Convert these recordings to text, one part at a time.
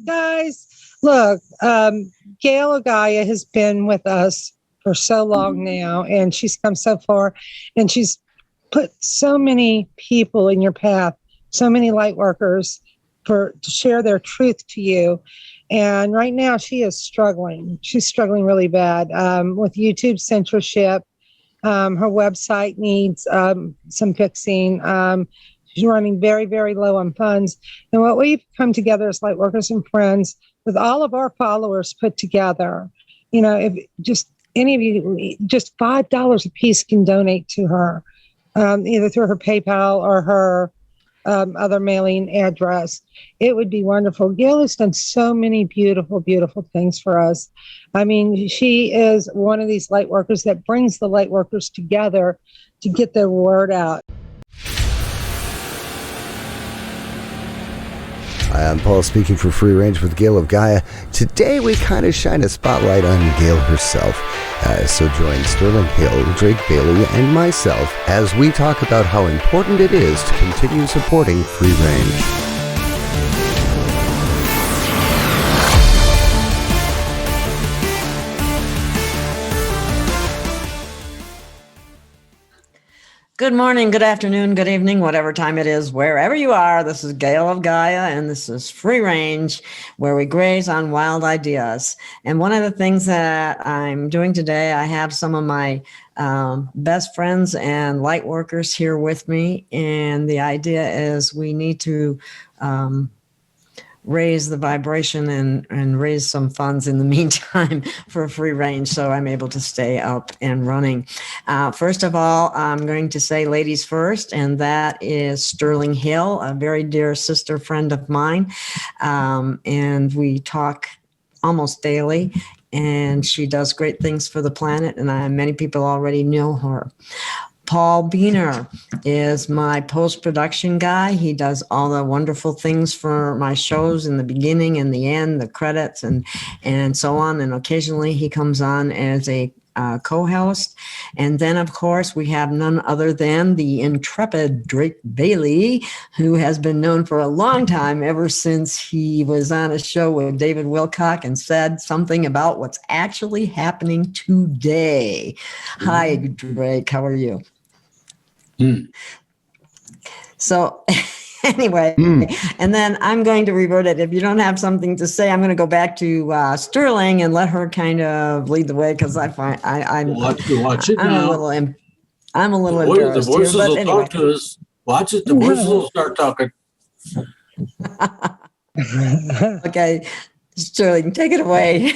guys, look, Gail Gaia has been with us for so long now, and she's come so far, and she's put so many people in your path, so many light workers to share their truth to you. And right now she is struggling. She's struggling really bad with YouTube censorship. Her website needs some fixing. She's running very, very low on funds. And what we've come together as light workers and friends with all of our followers put together, if just any of you, just $5 a piece can donate to her, either through her PayPal or her other mailing address. It would be wonderful. Gail has done so many beautiful, beautiful things for us. I mean, she is one of these light workers that brings the light workers together to get their word out. Hi, I'm Paul speaking for Free Range with Gail of Gaia. Today we kind of shine a spotlight on Gail herself. So join Sterling Hill, Drake Bailey, and myself as we talk about how important it is to continue supporting Free Range. Good morning, good afternoon, good evening, whatever time it is, wherever you are. This is Gail of Gaia, and this is Free Range, where we graze on wild ideas. And one of the things that I'm doing today, I have some of my best friends and light workers here with me. And the idea is we need to raise the vibration and raise some funds in the meantime for Free Range, so I'm able to stay up and running. First of all, I'm going to say ladies first, and that is Sterling Hill, a very dear sister friend of mine, and we talk almost daily, and she does great things for the planet, and many people already know her. Paul Beener is my post-production guy. He does all the wonderful things for my shows in the beginning and the end, the credits and so on. And occasionally he comes on as a co-host. And then, of course, we have none other than the intrepid Drake Bailey, who has been known for a long time, ever since he was on a show with David Wilcock and said something about what's actually happening today. Hi, Drake. How are you? So anyway, and then I'm going to revert it. If you don't have something to say, I'm going to go back to Sterling and let her kind of lead the way, because I find I'm a little embarrassed. The voices here, will anyway. talk to us. Watch it. The voices will start talking. Okay, Sterling, take it away.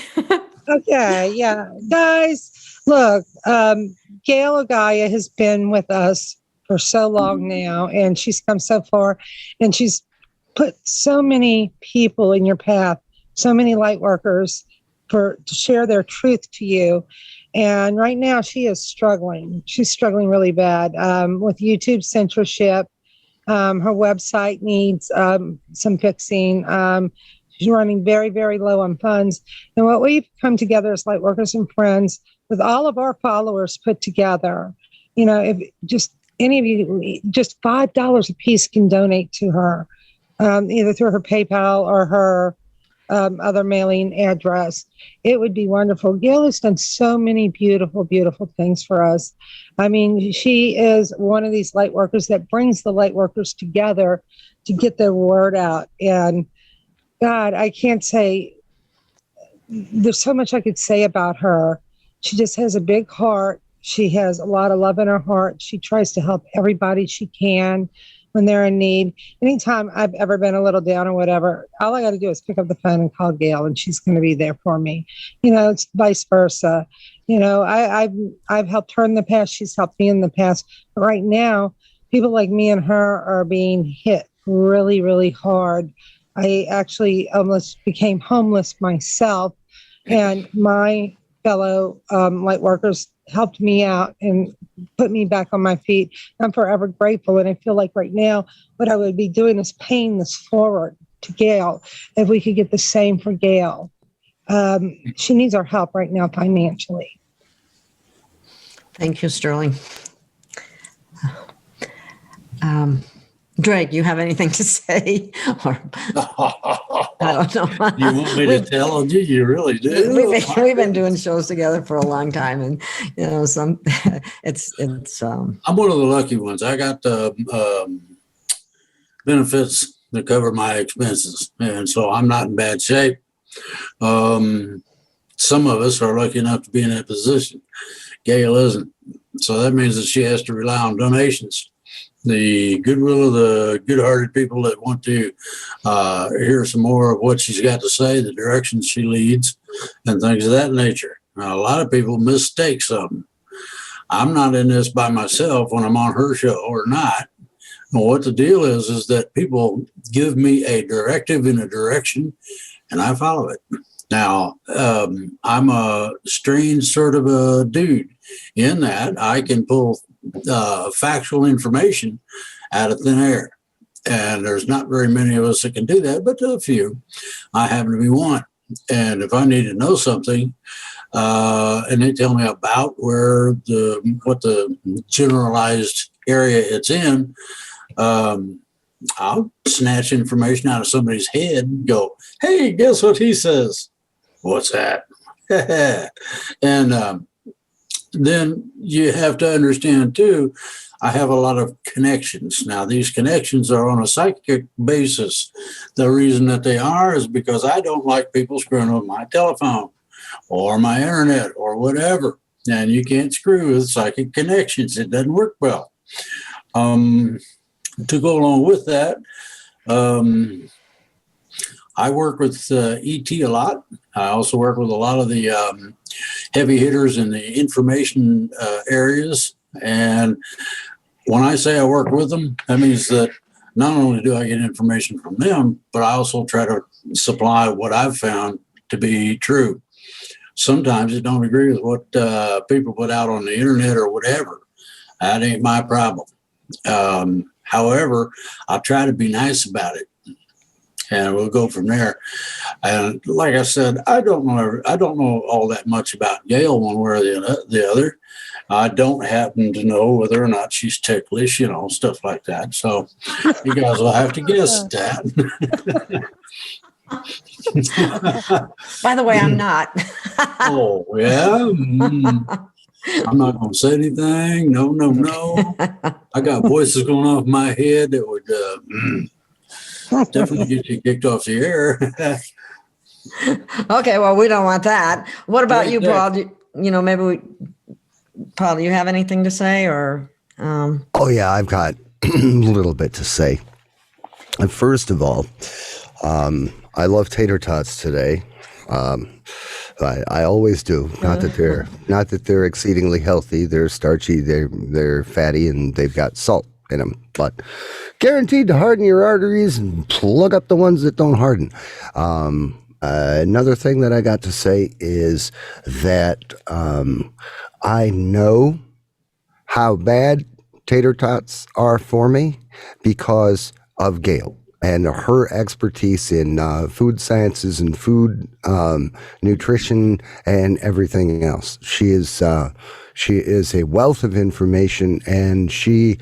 Okay, yeah. Guys, look, Gail Gaia has been with us for so long now, and she's come so far, and she's put so many people in your path, so many light workers to share their truth to you. And right now she is struggling. She's struggling really bad with YouTube censorship. Her website needs some fixing. She's running very, very low on funds. And what we've come together as light workers and friends with all of our followers put together, if just any of you, just $5 a piece can donate to her, either through her PayPal or her other mailing address. It would be wonderful. Gail has done so many beautiful, beautiful things for us. I mean, she is one of these light workers that brings the light workers together to get their word out. And God, I can't say, there's so much I could say about her. She just has a big heart. She has a lot of love in her heart. She tries to help everybody she can when they're in need. Anytime I've ever been a little down or whatever, all I got to do is pick up the phone and call Gail, and she's going to be there for me. It's vice versa. I've helped her in the past. She's helped me in the past. But right now, people like me and her are being hit really, really hard. I actually almost became homeless myself, and my fellow light workers helped me out and put me back on my feet. I'm forever grateful. And I feel like right now, what I would be doing is paying this forward to Gail. If we could get the same for Gail. She needs our help right now financially. Thank you, Sterling. Drake, you have anything to say? Or I don't know. You want me to tell you? You really do. We've been doing shows together for a long time, and it's I'm one of the lucky ones. I got benefits that cover my expenses, and so I'm not in bad shape. Some of us are lucky enough to be in that position. Gail isn't, so that means that she has to rely on donations, the goodwill of the good-hearted people that want to hear some more of what she's got to say, the directions she leads, and things of that nature. Now, a lot of people mistake something. I'm not in this by myself when I'm on her show or not. Well, what the deal is that people give me a directive in a direction, and I follow it. Now, I'm a strange sort of a dude in that I can pull factual information out of thin air. And there's not very many of us that can do that, but a few. I happen to be one. And if I need to know something, and they tell me about what the generalized area it's in, I'll snatch information out of somebody's head and go, hey, guess what he says? What's that? And then you have to understand, too, I have a lot of connections. Now, these connections are on a psychic basis. The reason that they are is because I don't like people screwing with my telephone or my internet or whatever. And you can't screw with psychic connections. It doesn't work well. To go along with that, I work with ET a lot. I also work with a lot of the heavy hitters in the information areas. And when I say I work with them, that means that not only do I get information from them, but I also try to supply what I've found to be true. Sometimes it don't agree with what people put out on the internet or whatever. That ain't my problem. However, I'll try to be nice about it, and we'll go from there. And like I said, I don't know all that much about Gail one way or the other. I don't happen to know whether or not she's ticklish, stuff like that. So you guys will have to guess that. By the way, I'm not. Oh, yeah? I'm not going to say anything. No. I got voices going off my head that would definitely get you kicked off the air. Okay, well, we don't want that. What about you, Paul? Paul, do you have anything to say or? Oh yeah, I've got a little bit to say. And first of all, I love tater tots today. I always do. Not that they're exceedingly healthy. They're starchy. They're fatty, and they've got salt in them. But guaranteed to harden your arteries and plug up the ones that don't harden. Another thing that I got to say is that I know how bad tater tots are for me because of Gail and her expertise in food sciences and food nutrition and everything else. She is a wealth of information, and she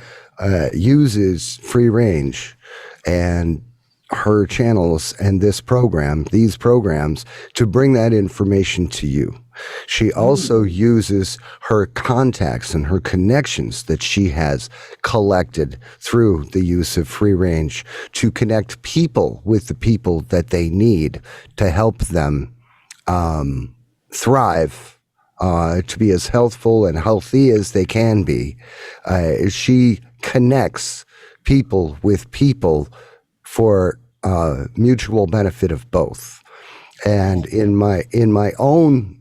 uses free range and her channels and these programs to bring that information to you. She also uses her contacts and her connections that she has collected through the use of free range to connect people with the people that they need to help them thrive, to be as healthful and healthy as they can be. She connects people with people for mutual benefit of both. And in my own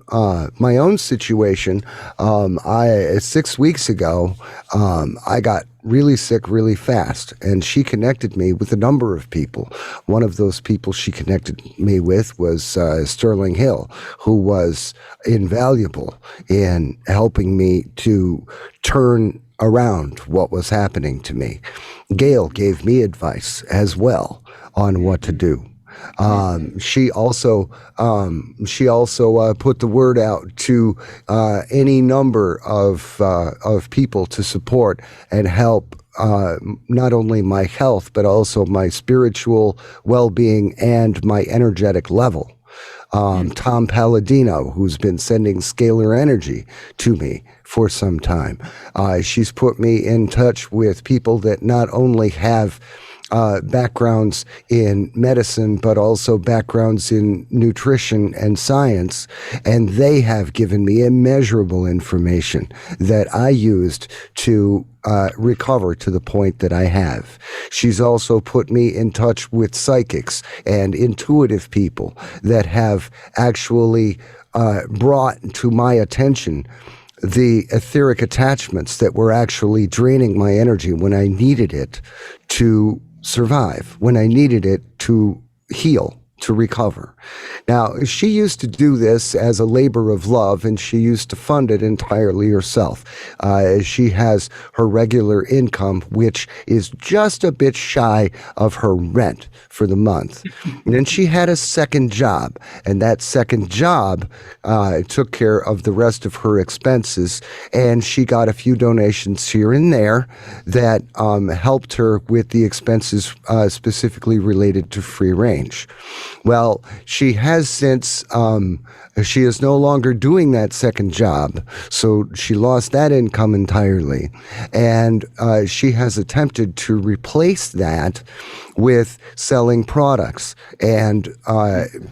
situation, 6 weeks ago, I got really sick really fast, and she connected me with a number of people. One of those people she connected me with was Sterling Hill, who was invaluable in helping me to turn around what was happening to me. Gail gave me advice as well on what to do. She also put the word out to any number of people to support and help not only my health, but also my spiritual well-being and my energetic level. Tom Palladino, who's been sending scalar energy to me for some time. She's put me in touch with people that not only have backgrounds in medicine, but also backgrounds in nutrition and science. And they have given me immeasurable information that I used to recover to the point that I have. She's also put me in touch with psychics and intuitive people that have actually brought to my attention the etheric attachments that were actually draining my energy when I needed it to survive, when I needed it to heal, to recover. Now, she used to do this as a labor of love, and she used to fund it entirely herself. She has her regular income, which is just a bit shy of her rent for the month. And then she had a second job, and that second job took care of the rest of her expenses, and she got a few donations here and there that helped her with the expenses specifically related to free range. Well, she has since, she is no longer doing that second job, so she lost that income entirely. And she has attempted to replace that with selling products and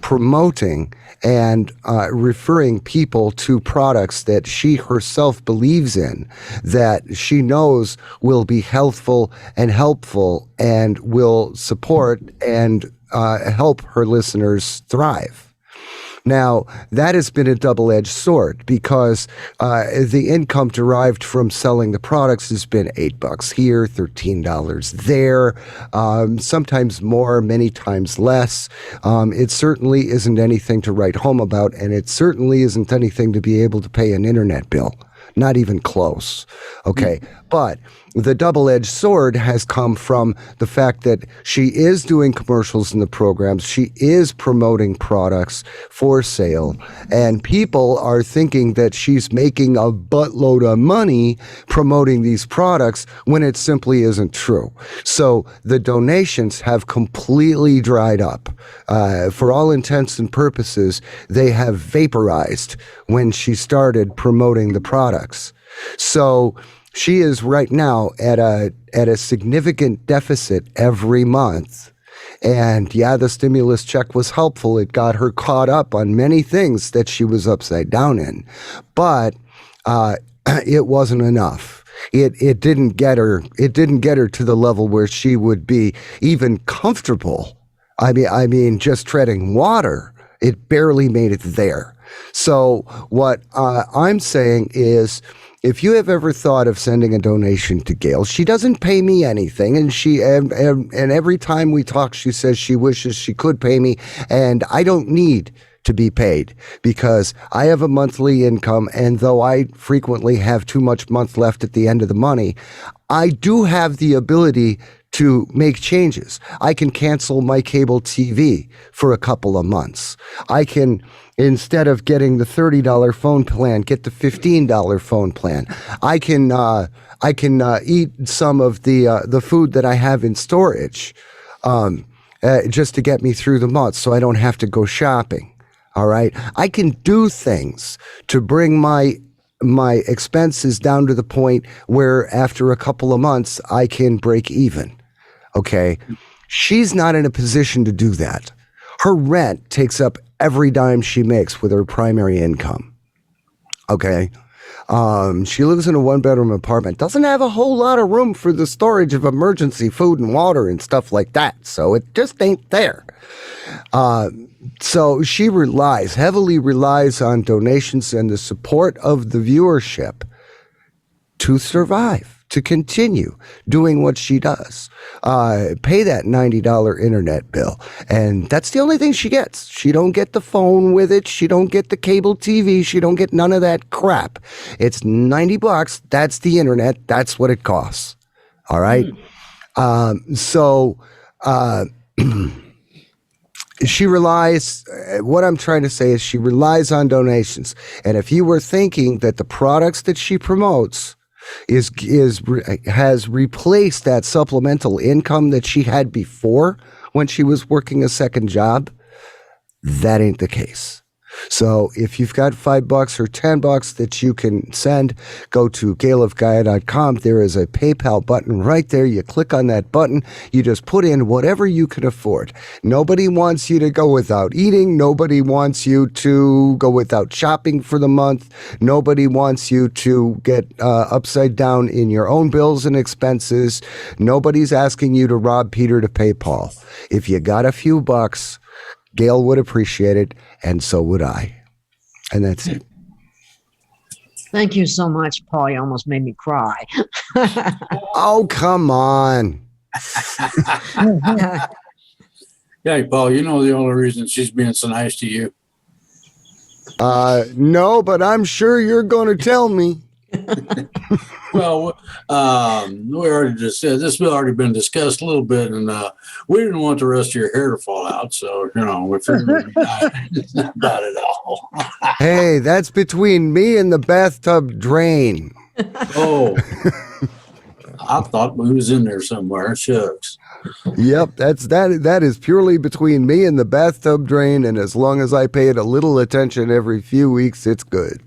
promoting and referring people to products that she herself believes in, that she knows will be healthful and helpful and will support and help her listeners thrive. Now, that has been a double-edged sword because the income derived from selling the products has been $8 here, $13 there, sometimes more, many times less. It certainly isn't anything to write home about, and it certainly isn't anything to be able to pay an internet bill. Not even close. Okay. But the double-edged sword has come from the fact that she is doing commercials in the programs. She is promoting products for sale. And people are thinking that she's making a buttload of money promoting these products when it simply isn't true. So the donations have completely dried up. For all intents and purposes, they have vaporized when she started promoting the products. So she is right now at a significant deficit every month. And yeah, the stimulus check was helpful. It got her caught up on many things that she was upside down in. But it wasn't enough. It didn't get her to the level where she would be even comfortable. I mean, just treading water. It barely made it there. So what I'm saying is, if you have ever thought of sending a donation to Gail, she doesn't pay me anything, and and every time we talk, she says she wishes she could pay me, and I don't need to be paid because I have a monthly income, and though I frequently have too much month left at the end of the money, I do have the ability to make changes. I can cancel my cable TV for a couple of months. I can, instead of getting the $30 phone plan, get the $15 phone plan. I can eat some of the food that I have in storage, just to get me through the month, so I don't have to go shopping. All right, I can do things to bring my expenses down to the point where after a couple of months I can break even. Okay, she's not in a position to do that. Her rent takes up every dime she makes with her primary income. Okay, she lives in a one-bedroom apartment, doesn't have a whole lot of room for the storage of emergency food and water and stuff like that, so it just ain't there. So she heavily relies on donations and the support of the viewership to survive, to continue doing what she does. Pay that $90 internet bill. And that's the only thing she gets. She don't get the phone with it. She don't get the cable TV. She don't get none of that crap. It's $90. That's the internet. That's what it costs. All right. She relies, what I'm trying to say is she relies on donations. And if you were thinking that the products that she promotes has replaced that supplemental income that she had before when she was working a second job. That ain't the case. So if you've got $5 or $10 that you can send, go to gailofgaia.com. There is a PayPal button right there. You click on that button. You just put in whatever you can afford. Nobody wants you to go without eating. Nobody wants you to go without shopping for the month. Nobody wants you to get upside down in your own bills and expenses. Nobody's asking you to rob Peter to pay Paul. If you got a few bucks, Gail would appreciate it, and so would I. And that's it. Thank you so much, Paul. You almost made me cry. Oh, come on. Yeah, Paul, you know the only reason she's being so nice to you. No, but I'm sure you're going to tell me. Well, we already just said this has already been discussed a little bit, and we didn't want the rest of your hair to fall out. So, we figured it's not about it all. Hey, that's between me and the bathtub drain. Oh, I thought we was in there somewhere. Shucks. Yep, that is purely between me and the bathtub drain, and as long as I pay it a little attention every few weeks, it's good.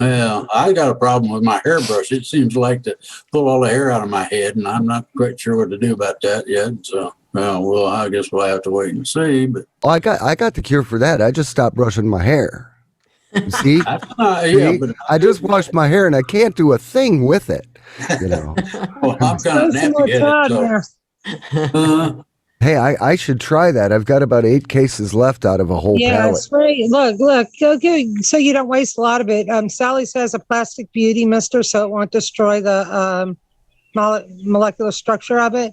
Yeah, I got a problem with my hairbrush. It seems like to pull all the hair out of my head, and I'm not quite sure what to do about that yet. So, well, I guess we'll have to wait and see. But I got the cure for that. I just stopped brushing my hair. See? yeah, See? but I just washed my hair, and I can't do a thing with it. well, I'm kind of nappy-headed. So, Hey, I should try that. I've got about 8 cases left out of a whole pallet. It's great. Look, go so you don't waste a lot of it. Sally says a plastic beauty mister, so it won't destroy the molecular structure of it.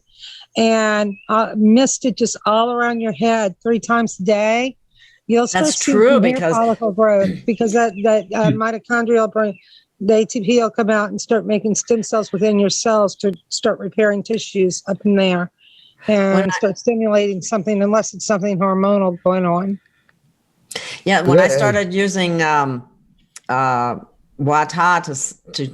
And mist it just all around your head 3 times a day. You'll start That's seeing true, hair because follicle growth, because that mitochondrial brain, the ATP will come out and start making stem cells within your cells to start repairing tissues up in there. And start stimulating something, unless it's something hormonal going on. Yeah, when I started using wata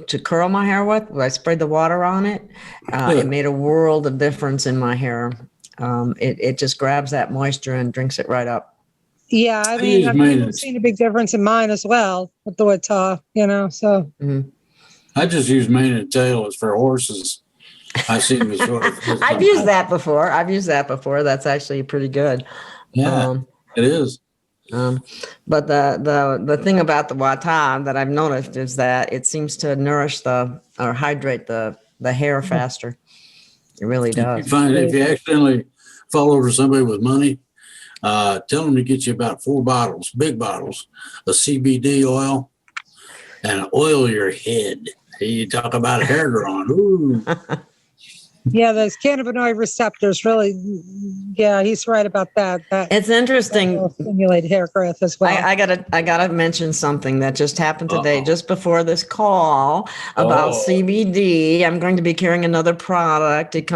to curl my hair with, I sprayed the water on it. It made a world of difference in my hair. It just grabs that moisture and drinks it right up. Yeah, I mean, I've seen a big difference in mine as well with the wata, so. Mm-hmm. I just use mane and tail as for horses. I see them as sort of. I've used that before. That's actually pretty good. Yeah, it is. But the thing about the wata that I've noticed is that it seems to nourish or hydrate the hair faster. It really does. You find if you accidentally fall over somebody with money, tell them to get you about 4 bottles, big bottles, of CBD oil, and oil your head. You talk about hair growing. Ooh. Yeah, those cannabinoid receptors really, he's right about that. It's interesting. That stimulate hair growth as well. I gotta mention something that just happened today, just before this call about CBD. I'm going to be carrying another product. It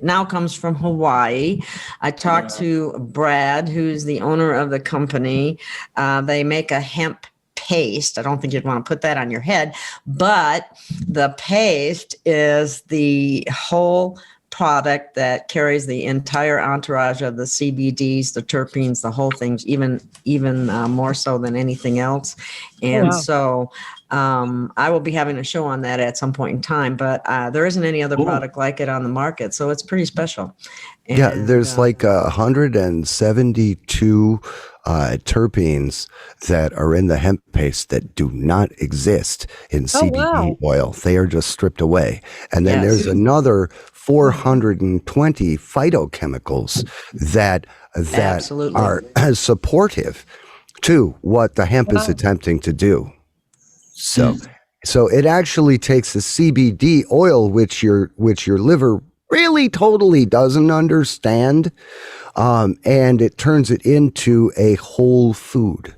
now comes from Hawaii. I talked to Brad, who's the owner of the company. They make a hemp paste. I don't think you'd want to put that on your head, but the paste is the whole product that carries the entire entourage of the CBDs, the terpenes, the whole thing, even more so than anything else. And so I will be having a show on that at some point in time, but there isn't any other product like it on the market. So it's pretty special. And, there's like 172 terpenes that are in the hemp paste that do not exist in CBD oil. They are just stripped away. And then there's another 420 phytochemicals that are supportive to what the hemp is attempting to do. So it actually takes the CBD oil, which your liver really totally doesn't understand, and it turns it into a whole food.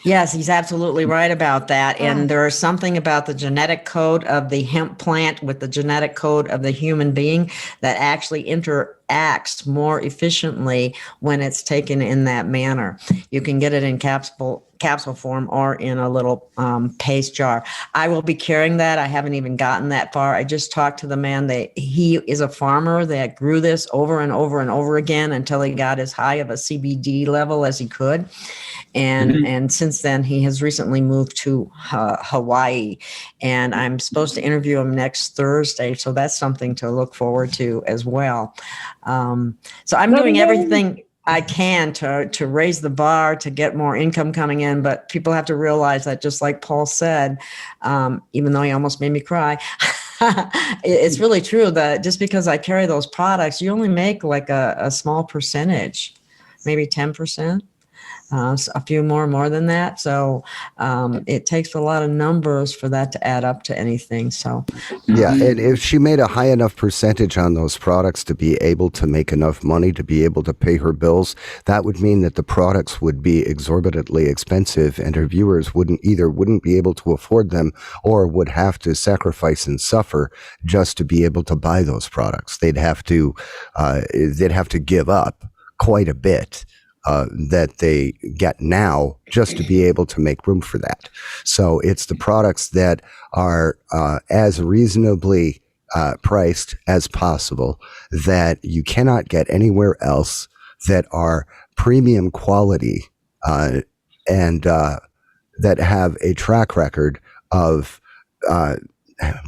Yes, he's absolutely right about that. And there is something about the genetic code of the hemp plant with the genetic code of the human being that actually interacts more efficiently when it's taken in that manner. You can get it in capsule form or in a little paste jar. I will be carrying that. I haven't even gotten that far. I just talked to the man. He is a farmer that grew this over and over and over again until he got as high of a CBD level as he could. And since then, he has recently moved to Hawaii, and I'm supposed to interview him next Thursday. So that's something to look forward to as well. So I'm doing everything I can to raise the bar, to get more income coming in. But people have to realize that, just like Paul said, even though he almost made me cry, it's really true that just because I carry those products, you only make like a small percentage, maybe 10%. A few more than that. So it takes a lot of numbers for that to add up to anything. So yeah, and if she made a high enough percentage on those products to be able to make enough money to be able to pay her bills, that would mean that the products would be exorbitantly expensive, and her viewers wouldn't be able to afford them, or would have to sacrifice and suffer just to be able to buy those products. They'd have to give up quite a bit that they get now just to be able to make room for that. So it's the products that are as reasonably priced as possible, that you cannot get anywhere else, that are premium quality and that have a track record of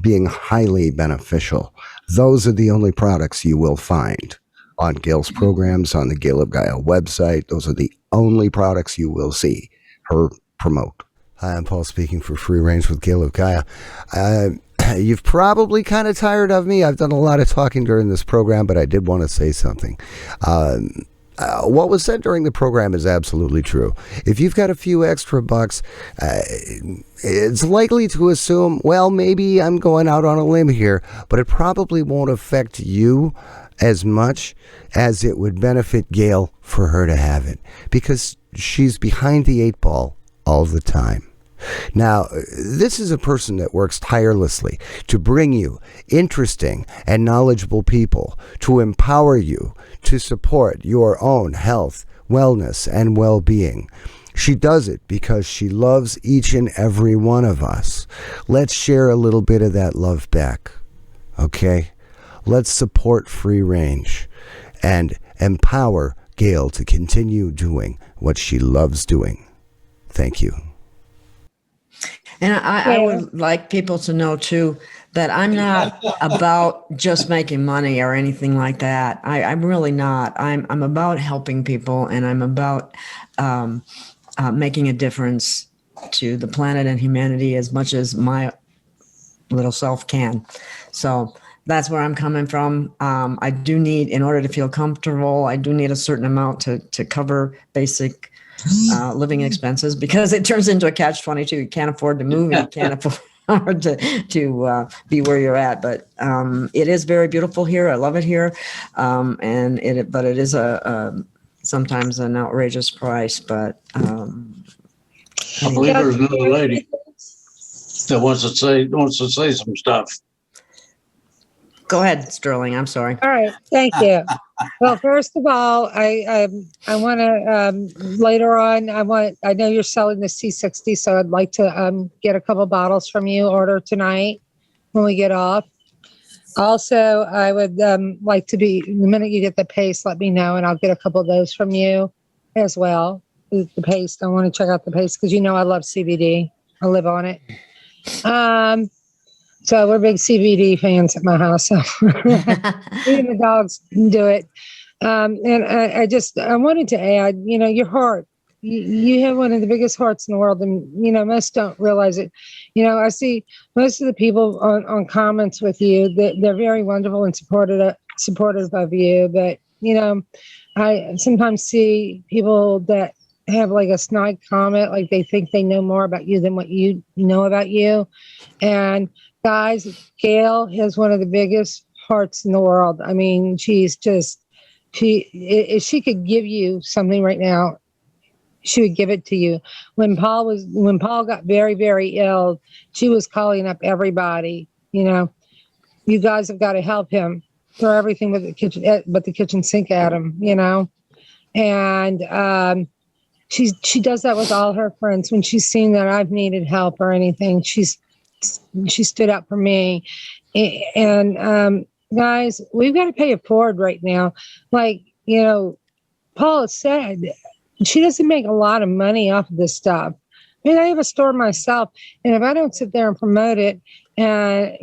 being highly beneficial. Those are the only products you will find on Gail's programs, on the Gail of Gaia website. Those are the only products you will see her promote. Hi, I'm Paul, speaking for Free Range with Gail of Gaia. You've probably kind of tired of me. I've done a lot of talking during this program, but I did want to say something. What was said during the program is absolutely true. If you've got a few extra bucks, it's likely to assume, well, maybe I'm going out on a limb here, but it probably won't affect you as much as it would benefit Gail for her to have it, because she's behind the 8 ball all the time. Now, this is a person that works tirelessly to bring you interesting and knowledgeable people, to empower you to support your own health, wellness, and well-being. She does it because she loves each and every one of us. Let's share a little bit of that love back, okay? Let's support Free Range and empower Gail to continue doing what she loves doing. Thank you. And I would like people to know, too, that I'm not about just making money or anything like that. I'm really not. I'm about helping people, and I'm about making a difference to the planet and humanity as much as my little self can. So that's where I'm coming from. I do need, in order to feel comfortable, I do need a certain amount to cover basic living expenses, because it turns into a catch-22. You can't afford to move, and you can't afford to be where you're at. But it is very beautiful here. I love it here, but it is sometimes an outrageous price. But I believe there's another lady that wants to say some stuff. Go ahead, Sterling. I'm sorry. All right. Thank you. Well, first of all, I want to later on. I know you're selling the C60, so I'd like to get a couple bottles from you. Order tonight when we get off. Also, I would like to be, the minute you get the paste, let me know, and I'll get a couple of those from you as well. The paste. I want to check out the paste because I love CBD. I live on it. So we're big CBD fans at my house. So even the dogs do it. And I wanted to add, your heart, you have one of the biggest hearts in the world. And, most don't realize it. I see most of the people on comments with you, they're very wonderful and supportive of you. But, I sometimes see people that have like a snide comment, like they think they know more about you than what you know about you. And guys, Gail has one of the biggest hearts in the world. I mean, if she could give you something right now, she would give it to you. When Paul got very, very ill, she was calling up everybody. You guys have got to help him. Throw everything but the kitchen sink at him. And she does that with all her friends. When she's seen that I've needed help or anything, she stood up for me. And guys, we've got to pay it forward right now. Like, Paula said, she doesn't make a lot of money off of this stuff. I mean, I have a store myself, and if I don't sit there and promote it, and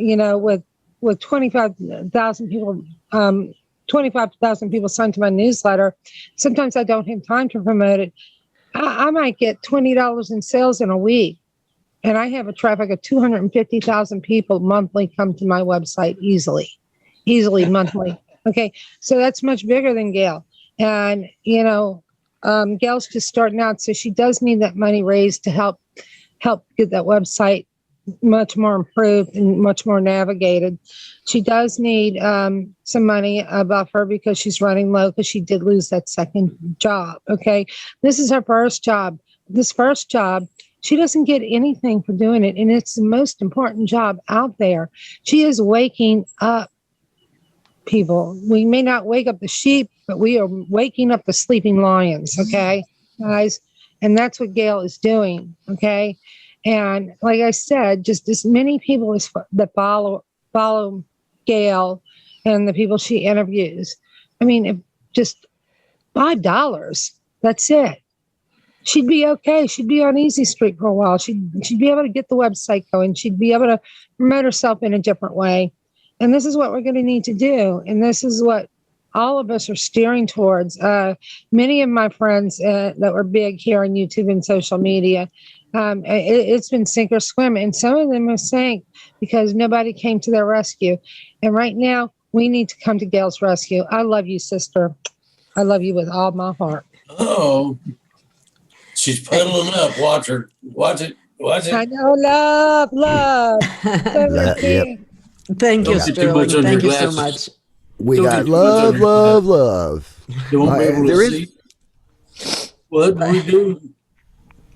with 25,000 people, 25,000 people signed to my newsletter, sometimes I don't have time to promote it. I might get $20 in sales in a week, and I have a traffic of 250,000 people monthly come to my website easily monthly. Okay, so that's much bigger than Gail, and Gail's just starting out, so she does need that money raised to help get that website much more improved and much more navigated. She does need some money above her because she's running low because she did lose that second job. Okay, this is her first job. This first job, she doesn't get anything for doing it, and it's the most important job out there. She is waking up people. We may not wake up the sheep, but we are waking up the sleeping lions. Okay, guys, and that's what Gail is doing. Okay. And like I said, just as many people that follow Gail and the people she interviews. I mean, if just $5, that's it. She'd be okay. She'd be on Easy Street for a while. She'd be able to get the website going. She'd be able to promote herself in a different way. And this is what we're going to need to do. And this is what all of us are steering towards. Many of my friends that were big here on YouTube and social media, it's been sink or swim, and some of them have sank because nobody came to their rescue. And right now, we need to come to Gail's rescue. I love you, sister. I love you with all my heart. Oh, she's pedaling up. Watch her. Watch it. I know, love. Yep. Thank you, Don't get too Sterling. much on Thank your you so glasses. much. We Don't got get too much on your love. You won't be able to There is- see. What do we do?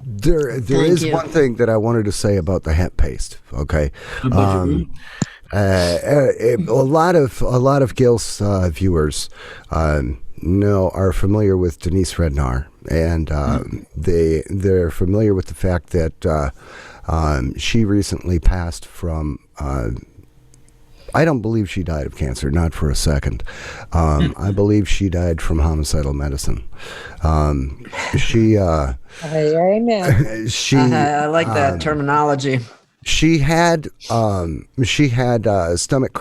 There Thank is you. one thing that I wanted to say about the hemp paste. Okay, a lot of Gail's viewers are familiar with Denise Rednar, and they're familiar with the fact that she recently passed from. I don't believe she died of cancer, not for a second. I believe she died from homicidal medicine. Amen. She I like that terminology. she had stomach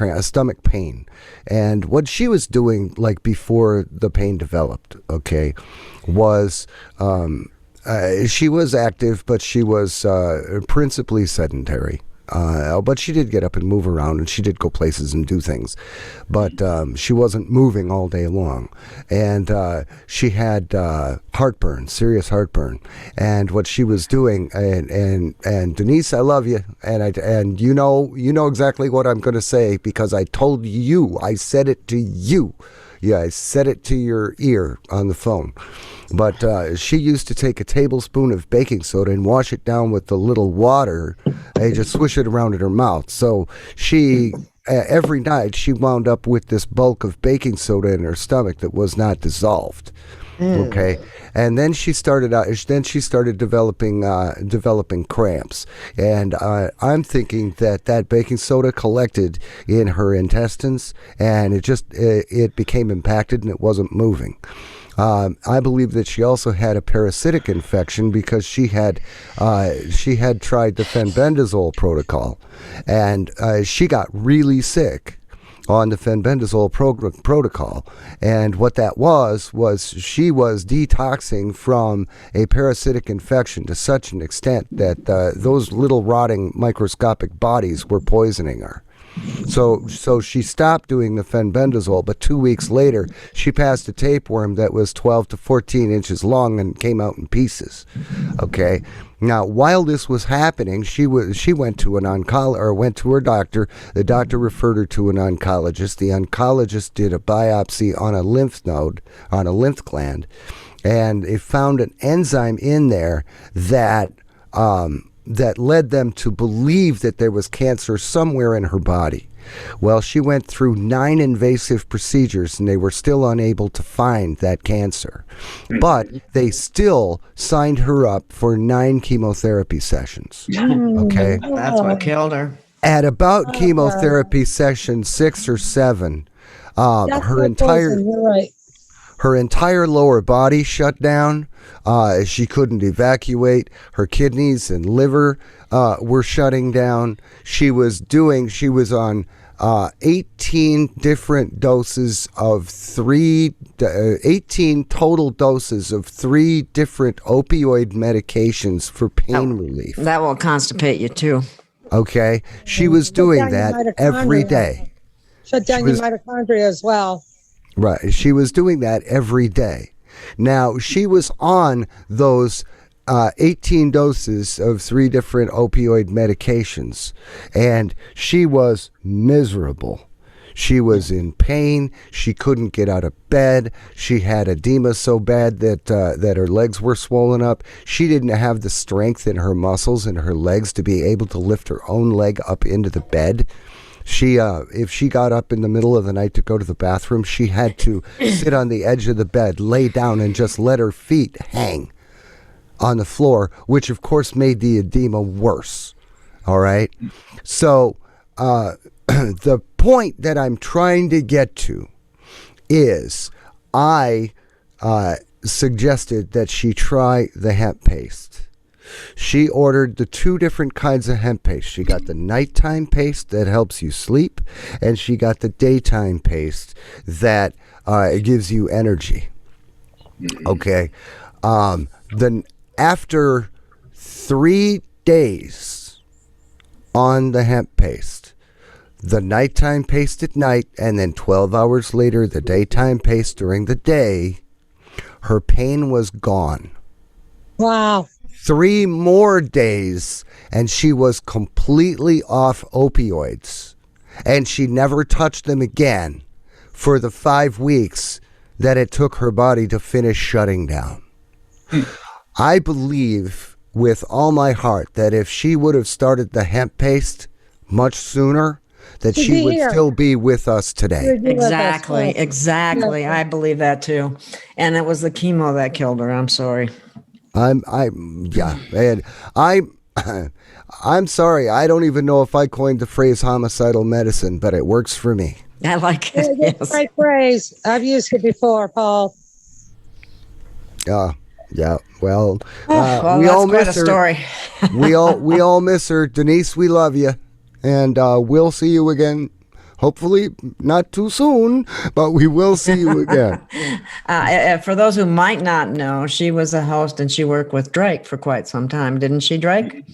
pain, and what she was doing, like before the pain developed, okay, was she was active, but she was principally sedentary. But she did get up and move around, and she did go places and do things, but she wasn't moving all day long, and she had heartburn, serious heartburn. And what she was doing, and Denise, I love you, and you know exactly what I'm going to say because I told you, I said it to you. Yeah, I said it to your ear on the phone. But she used to take a tablespoon of baking soda and wash it down with a little water and just swish it around in her mouth. So she, every night, she wound up with this bulk of baking soda in her stomach that was not dissolved. Okay, and then she started developing cramps, and I'm thinking that baking soda collected in her intestines, and it became impacted and it wasn't moving. I believe that she also had a parasitic infection because she had tried the fenbendazole protocol, and she got really sick on the fenbendazole protocol. And what that was she was detoxing from a parasitic infection to such an extent that those little rotting microscopic bodies were poisoning her. So she stopped doing the fenbendazole, but 2 weeks later, she passed a tapeworm that was 12 to 14 inches long and came out in pieces. Okay. Now, while this was happening, she went to went to her doctor. The doctor referred her to an oncologist. The oncologist did a biopsy on a lymph node, on a lymph gland, and they found an enzyme in there that led them to believe that there was cancer somewhere in her body. Well, she went through 9 invasive procedures and they were still unable to find that cancer. But they still signed her up for 9 chemotherapy sessions. Okay. That's what killed her. At about chemotherapy session 6 or 7, her entire You're right. her entire lower body shut down. She couldn't evacuate. Her kidneys and liver were shutting down. She was on 18 different doses of 18 total doses of 3 different opioid medications for pain relief. That will constipate you too. Okay. She was doing that every day. Shut down your mitochondria as well. Right. She was doing that every day. Now, she was on those 18 doses of 3 different opioid medications, and she was miserable. She was in pain. She couldn't get out of bed. She had edema so bad that her legs were swollen up. She didn't have the strength in her muscles and her legs to be able to lift her own leg up into the bed. If she got up in the middle of the night to go to the bathroom, she had to sit on the edge of the bed, lay down, and just let her feet hang on the floor, which of course made the edema worse. All right. So the point that I'm trying to get to is I suggested that she try the hemp paste. She ordered the 2 different kinds of hemp paste. She got the nighttime paste that helps you sleep, and she got the daytime paste that gives you energy. Okay. Then after 3 days on the hemp paste, the nighttime paste at night, and then 12 hours later, the daytime paste during the day, her pain was gone. Wow. 3 more days, and she was completely off opioids. And she never touched them again for the 5 weeks that it took her body to finish shutting down. I believe with all my heart that if she would have started the hemp paste much sooner, that she would still be with us today. Exactly. I believe that too. And it was the chemo that killed her. I'm sorry. I'm sorry. I don't even know if I coined the phrase homicidal medicine, but it works for me. I like it. Yes. Great phrase. I've used it before, Paul. Yeah. Well, well, we that's all quite miss a her. story. we all miss her. Denise, we love you, and we'll see you again. Hopefully not too soon, but we will see you again. For those who might not know, she was a host and she worked with Drake for quite some time, didn't she, Drake?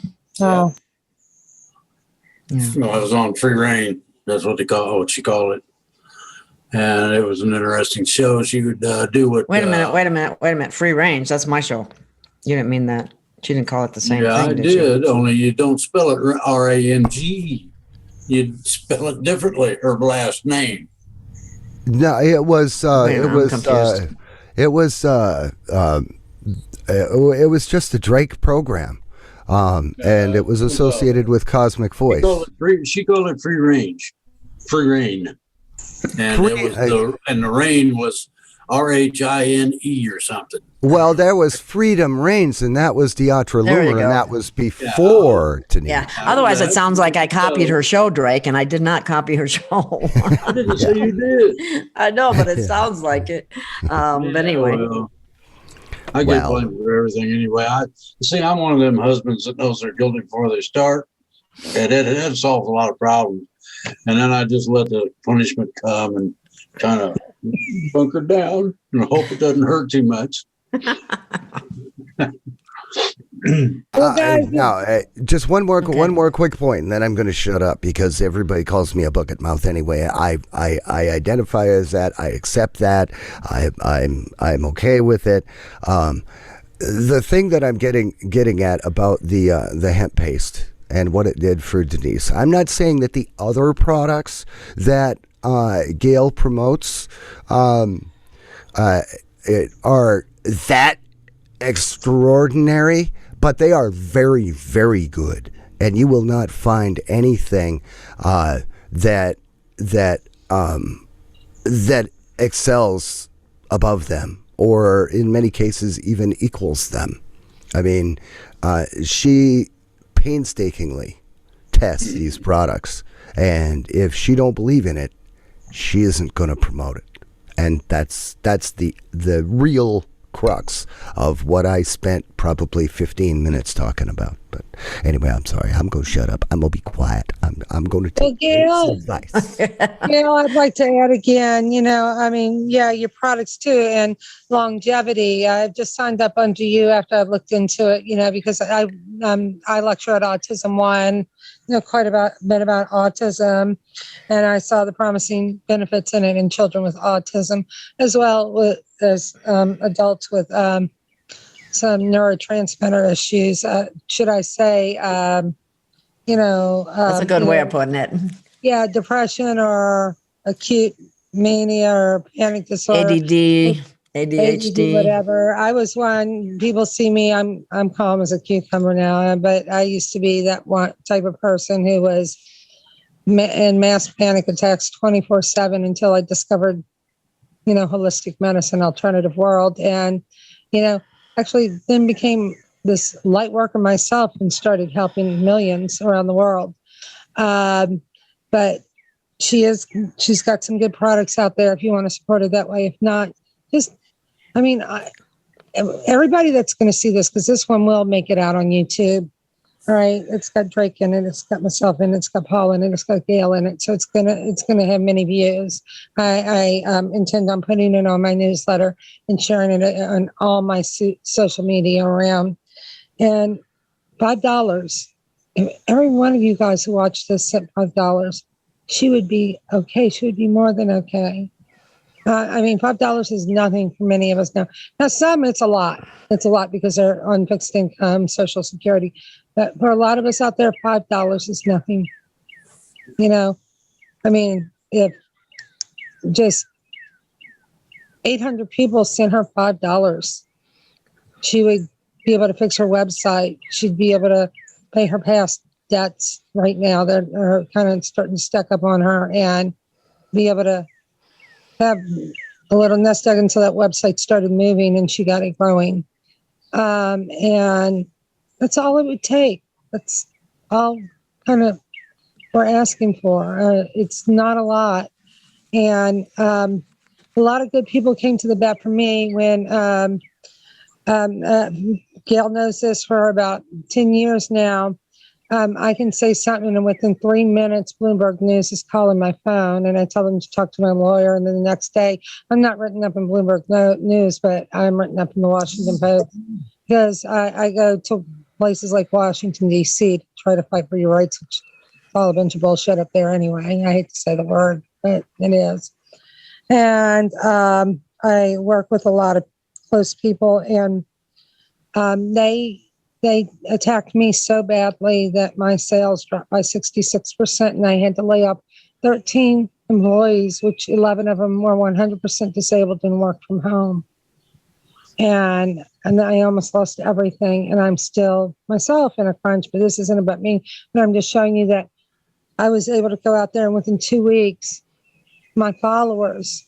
Oh. Yeah. I was on Free Reign. That's what she called it. And it was an interesting show. She would do what. Wait a minute. Free range. That's my show. You didn't mean that. She didn't call it the same thing. Yeah, I did. Only you don't spell it R-A-N-G. You'd spell it differently. Her last name. No, it was just a Drake program, and it was associated with Cosmic Voice. She called it Free Range, Free Reign, and the rain was R-H-I-N-E or something. Well, there was Freedom Reigns, and that was Deatra Loomer, and that was before Denise. Yeah. Otherwise, it sounds like I copied her show, Drake, and I did not copy her show. I didn't say you did. I know, but it sounds like it. But anyway. Well, I get blamed for everything anyway. I'm one of them husbands that knows they're guilty before they start, and it solves a lot of problems. And then I just let the punishment come and kind of bunker down and hope it doesn't hurt too much. Just one more quick point, and then I'm going to shut up because everybody calls me a bucket mouth anyway. I identify as that. I accept that. I'm okay with it. The thing that I'm getting at about the hemp paste and what it did for Denise. I'm not saying that the other products that Gail promotes are that extraordinary, but they are very, very good, and you will not find anything that that excels above them, or in many cases even equals them. I mean, she painstakingly tests these products, and if she don't believe in it, she isn't going to promote it. And that's the real crux of what I spent probably 15 minutes talking about. But anyway, I'm sorry. I'm going to shut up. I'm going to be quiet. I'm going to take Gail, advice. Gail, I'd like to add again, I mean, yeah, your products too, and longevity. I've just signed up under you after I've looked into it, because I lecture at Autism One, quite a bit about autism, and I saw the promising benefits in it in children with autism, as well as adults with some neurotransmitter issues. Should I say, That's a good way of putting it. Yeah, depression or acute mania or panic disorder. ADD, ADHD. Whatever. I was one. People see me. I'm calm as a cucumber now, but I used to be that one type of person who was in mass panic attacks 24/7 until I discovered, holistic medicine, alternative world, and actually then became this light worker myself and started helping millions around the world. But she's got some good products out there if you want to support her that way. If not, everybody that's going to see this, because this one will make it out on YouTube. All right, it's got Drake in it, it's got myself in it, it's got Paul in it, it's got Gail in it, so it's gonna have many views. I intend on putting it on my newsletter and sharing it on all my social media around. And $5. If every one of you guys who watch this sent $5, she would be okay. She would be more than okay. $5 is nothing for many of us now. Now, some it's a lot. It's a lot because they're on fixed income, Social Security. But for a lot of us out there, $5 is nothing. If just 800 people sent her $5, she would be able to fix her website. She'd be able to pay her past debts right now that are kind of starting to stack up on her, and be able to have a little nest egg until that website started moving and she got it growing. And that's all it would take. That's all kind of we're asking for. It's not a lot. And a lot of good people came to the bat for me when Gail knows this for about 10 years now. I can say something, and within 3 minutes, Bloomberg News is calling my phone, and I tell them to talk to my lawyer. And then the next day, I'm not written up in Bloomberg News, but I'm written up in the Washington Post, because I go to places like Washington, D.C. to try to fight for your rights, which is all a bunch of bullshit up there anyway. I hate to say the word, but it is. And I work with a lot of close people, and they attacked me so badly that my sales dropped by 66%, and I had to lay off 13 employees, which 11 of them were 100% disabled and worked from home. And I almost lost everything, and I'm still myself in a crunch, but this isn't about me. But I'm just showing you that I was able to go out there, and within 2 weeks, my followers,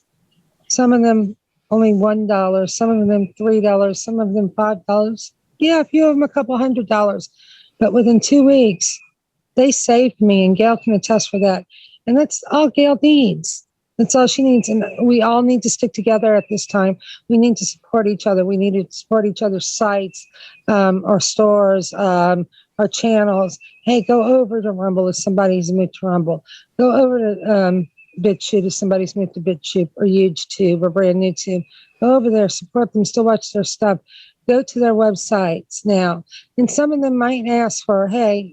some of them only $1, some of them $3, some of them $5. Yeah, a few of them a couple $100. But within 2 weeks, they saved me, and Gail can attest for that. And that's all Gail needs. That's all she needs. And we all need to stick together at this time. We need to support each other. We need to support each other's sites, our stores, our channels. Hey, go over to Rumble if somebody's moved to Rumble. Go over to BitChute if somebody's moved to BitChute, or YouTube, or brand new Tube. Go over there, support them, still watch their stuff. Go to their websites now. And some of them might ask for, hey,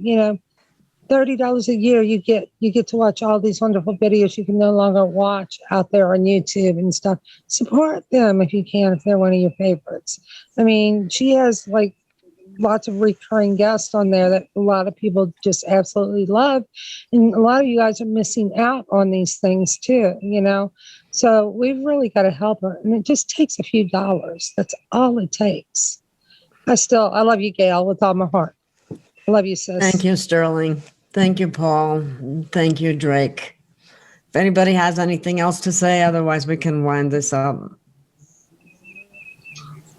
$30 a year, you get to watch all these wonderful videos you can no longer watch out there on YouTube and stuff. Support them if you can, if they're one of your favorites. She has lots of recurring guests on there that a lot of people just absolutely love. And a lot of you guys are missing out on these things too, So we've really got to help her. And it just takes a few dollars. That's all it takes. I love you, Gail, with all my heart. I love you, sis. Thank you, Sterling. Thank you, Paul. Thank you, Drake. anybody has anything else to say, otherwise we can wind this up.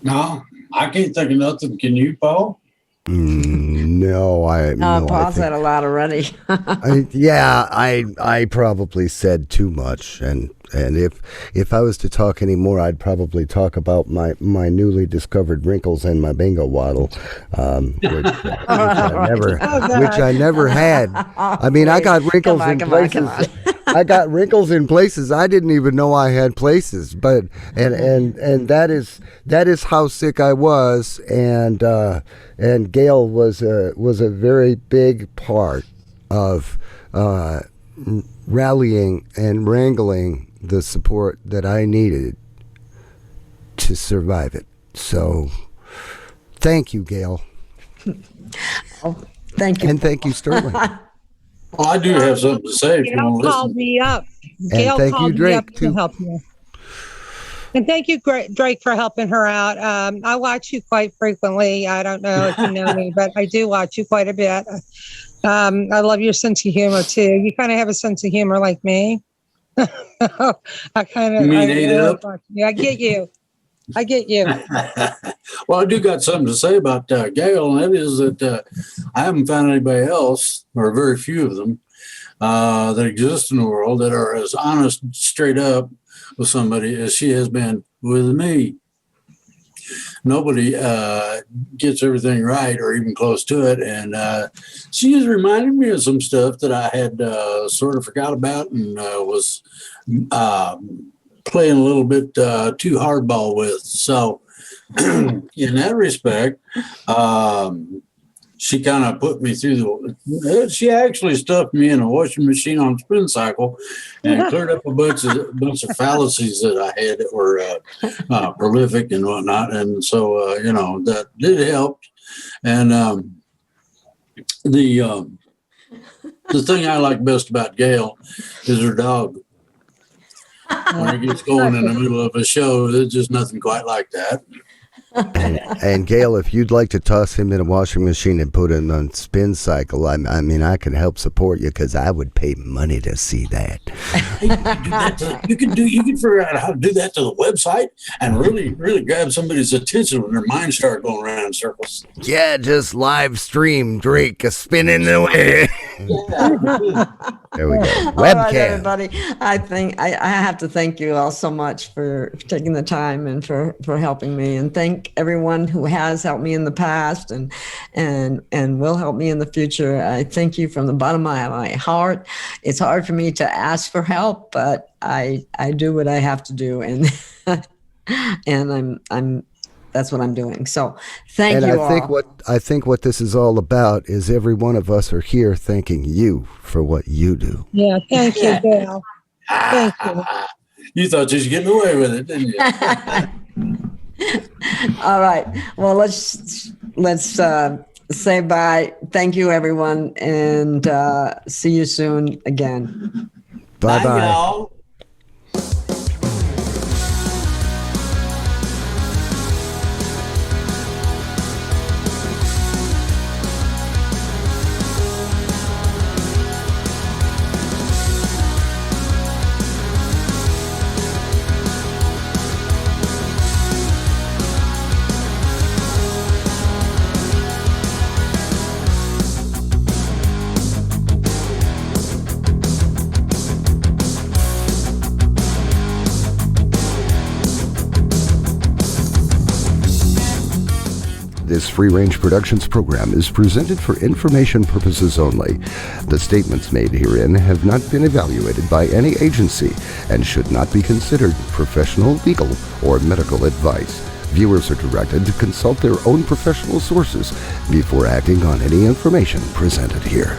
No, I can't think of nothing. Can you, Paul? No, I Paul said a lot already. I probably said too much, and if I was to talk anymore, I'd probably talk about my newly discovered wrinkles and my bingo waddle, which I never had. I mean, I got wrinkles in places. I got wrinkles in places I didn't even know I had places, but and that is how sick I was, and Gail was a very big part of rallying and wrangling the support that I needed to survive it. So, thank you, Gail. Oh, thank you, and thank you, Sterling. Well, I do have something to say. If you Gail want to called listen. me up. And Gail thank called you, me up Drake, to too. help you. And thank you, Drake, for helping her out. I watch you quite frequently. I don't know if you know me, but I do watch you quite a bit. I love your sense of humor too. You kind of have a sense of humor like me. I kind of. You mean ate up? Yeah, I get you. I get you. Well, I do got something to say about Gail, and that is that I haven't found anybody else, or very few of them, that exist in the world that are as honest, straight up with somebody as she has been with me. Nobody gets everything right or even close to it, and she has reminded me of some stuff that I had sort of forgot about and was playing a little bit too hardball with. So in that respect, she kind of put me through she actually stuffed me in a washing machine on spin cycle and cleared up a bunch of fallacies that I had that were prolific and whatnot. And so, that did help. And the thing I like best about Gail is her dog. When it gets going in the middle of a show, there's just nothing quite like that. And Gail, if you'd like to toss him in a washing machine and put him on spin cycle, I mean, I can help support you because I would pay money to see that. You can figure out how to do that to the website and really, really grab somebody's attention when their minds start going around in circles. Yeah, just live stream Drake spinning the way. There we go. All Webcam. right, everybody. I think I have to thank you all so much for taking the time and for helping me, and thank everyone who has helped me in the past and will help me in the future. I thank you from the bottom of my heart. It's hard for me to ask for help, but I do what I have to do, and and I'm that's what I'm doing. So thank you all. I think what this is all about is every one of us are here thanking you for what you do. Yeah, thank you, Gail. Thank you. You thought you was getting away with it, didn't you? All right. Well, let's say bye. Thank you, everyone, and see you soon again. Bye bye. Y'all. This Free Range Productions program is presented for information purposes only. The statements made herein have not been evaluated by any agency and should not be considered professional, legal, or medical advice. Viewers are directed to consult their own professional sources before acting on any information presented here.